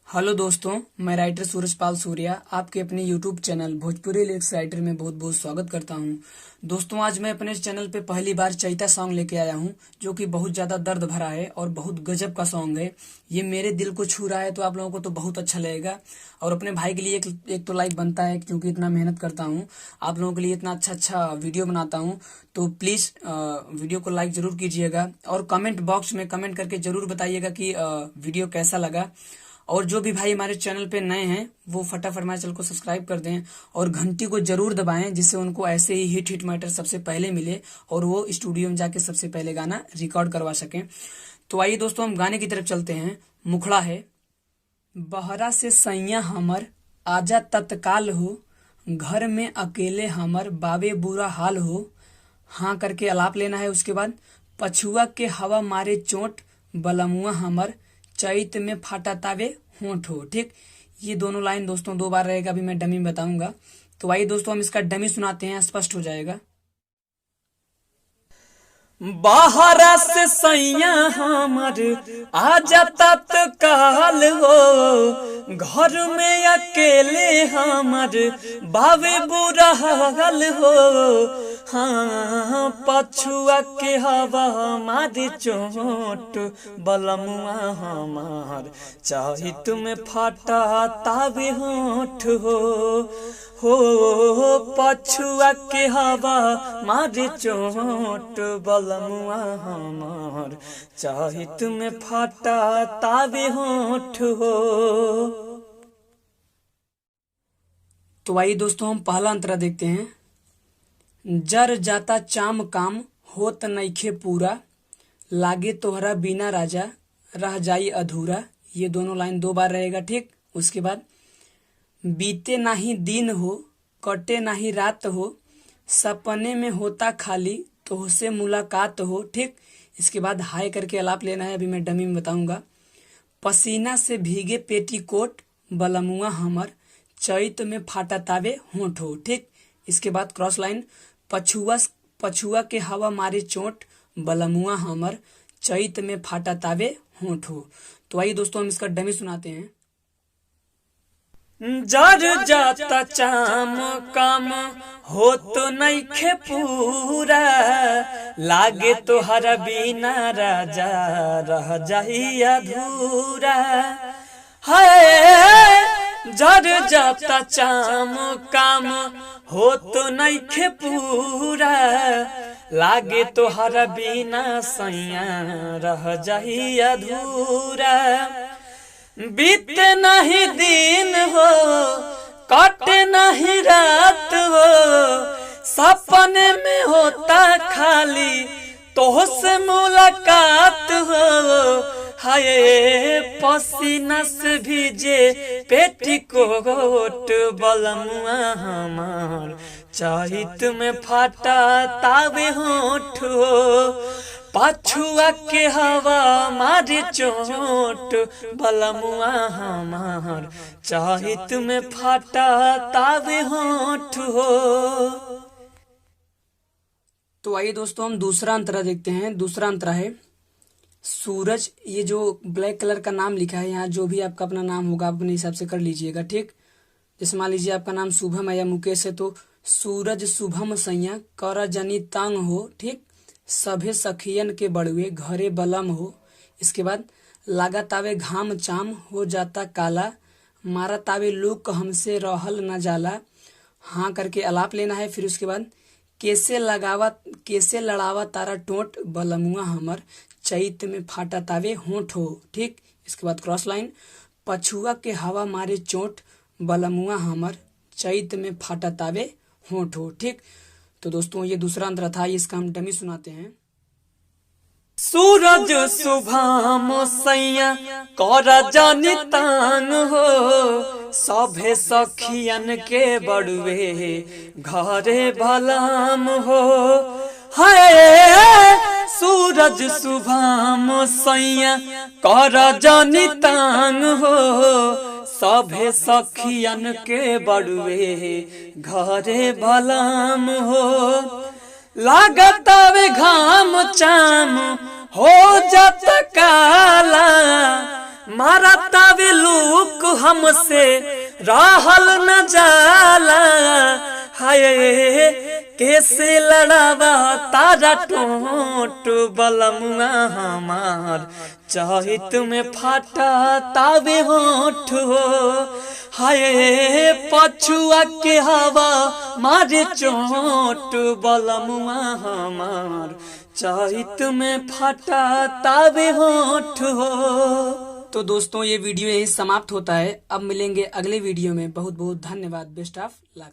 Hello दोस्तों, मैं writer Surajpal Surya आपके अपने YouTube channel Bhojpuri lyrics writer में बहुत बहुत स्वागत करता हूं। दोस्तों, आज मैं अपने इस चैनल पे पहली बार चैता सॉन्ग लेके आया हूं, जो कि बहुत ज़्यादा दर्द भरा है और बहुत गजब का सॉन्ग है। ये मेरे दिल को छू रहा है, तो आप लोगों को तो बहुत अच्छा लगेगा। और अपने भाई के लिए एक तो लाइक बनता है, क्योंकि इतना मेहनत करता हूँ आप लोगों के लिए, इतना अच्छा अच्छा वीडियो बनाता हूँ। तो प्लीज़ वीडियो को लाइक ज़रूर कीजिएगा और कमेंट बॉक्स में कमेंट करके ज़रूर बताइएगा कि वीडियो कैसा लगा। और जो भी भाई हमारे चैनल पे नए हैं वो फटाफट हमारे चैनल को सब्सक्राइब कर दें और घंटी को जरूर दबाएं, जिससे उनको ऐसे ही हिट हिट मैटर सबसे पहले मिले और वो स्टूडियो में जाके सबसे पहले गाना रिकॉर्ड करवा सकें। तो आइए दोस्तों, हम गाने की तरफ चलते हैं। मुखड़ा है। बहरा से सैया हमर आजा तत्काल हो, घर में अकेले हमर बाबे बुरा हाल हो। हाँ करके अलाप लेना है। उसके बाद पछुआ के हवा मारे चोट, बलमुआ हमर चैत में फाटा तावे होंठ हो। ठीक, ये दोनों लाइन दोस्तों दो बार रहेगा, अभी मैं डमी में बताऊंगा। तो आइए दोस्तों, हम इसका डमी सुनाते हैं, स्पष्ट हो जाएगा। बाहरा से सैया हमर आजा तत्काल हो, घर में अकेले हमर बावे बुरा हाल हो। हाँ, पछुआ के हवा मारी चोट, बलमुआ हमार चाहित में फाटा तावे होठ हो पछुआ के हवा मारी चोट, बलमुआ हमार चाहित में फाटा तावे होठ हो। तो आइए दोस्तों, हम पहला अंतरा देखते हैं। जर जाता चाम काम होत नइखे पूरा, लागे तोहरा बिना राजा रह जाई अधूरा। ये दोनों लाइन दो बार रहेगा। ठीक, उसके बाद बीते नाही दिन हो, कटे नाही रात हो, सपने में होता खाली तोहसे मुलाकात हो। ठीक, इसके बाद हाय करके अलाप लेना है, अभी मैं डमी में बताऊंगा। पसीना से भीगे पेटीकोट, बलमुआ हमर चैत में फाटा तावे होंठ हो। ठीक, इसके बाद क्रॉस लाइन पछुआ के हवा मारे चोट, बलमुआ हमर चैत में फाटा तावे होंठ हो। तो आइए दोस्तों, हम इसका डमी सुनाते हैं। जर जाता चाम काम हो तो नइखे पूरा, लागे तो हर बिना राजा रह जाई अधूरा। है जर जाता चाम काम हो तो नइखे पूरा, लागे तो हर बिना सैया रह जाई अधूरा। बीते नहीं दिन हो, कटे नहीं रात हो, सपने में होता खाली तोहसे मुलाकात हो। हाय पसीना से भीजे पेटीकोट, बलमुआ हमार चाहित में फाटा तावे होठ हो। पछुआ के हवा मारे चोट, बलमुआ हमार चाहित में फाटा तावे होठ हो। तो आइए दोस्तों, हम दूसरा अंतरा देखते हैं। दूसरा अंतरा है सूरज। ये जो ब्लैक कलर का नाम लिखा है यहाँ, जो भी आपका अपना नाम होगा आप अपने हिसाब से कर लीजिएगा। ठीक, जैसे मान लीजिए आपका नाम शुभम है या मुकेश है, तो सूरज शुभम सैया कर जनी तंग हो। ठीक, सभे सखियन के बड़ुए घरे बलम हो। इसके बाद लागा तावे घाम चाम हो जाता काला, मारा तावे लोग हमसे रहल न जाला। हाँ करके अलाप लेना है। फिर उसके बाद कैसे लड़ावा तारा टोट, बलमुआ हमर चैत में फाटा तावे होंठ हो। ठीक, इसके बाद क्रॉस लाइन पछुआ के हवा मारे चोट, बलमुआ हमर चैत में फाटा तावे होंठ हो। ठीक, तो दोस्तों ये दूसरा अंतरा था, इसका हम डमी सुनाते हैं। सूरज सुभाम सैया कर जानी तांग हो, सभे सखियन के बड़ुए घरे भलाम हो। हाय सूरज सुभाम सैया कर जानी तांग हो, सभे सखियन के बड़ुए घरे भलाम हो। लागत घाम चाम हो जात काला, मारता वे लूक हमसे रहल न जाला। हाय कैसे लड़ावा तारा टोट बलमुआ हमार चहित में फाटा तावे होठ हो। हाय पछुआ के हवा मारे चोट बलमुआ हमार चहित में फाटा तावे होठ हो। तो दोस्तों ये वीडियो यही समाप्त होता है। अब मिलेंगे अगले वीडियो में। बहुत बहुत धन्यवाद। Best of luck.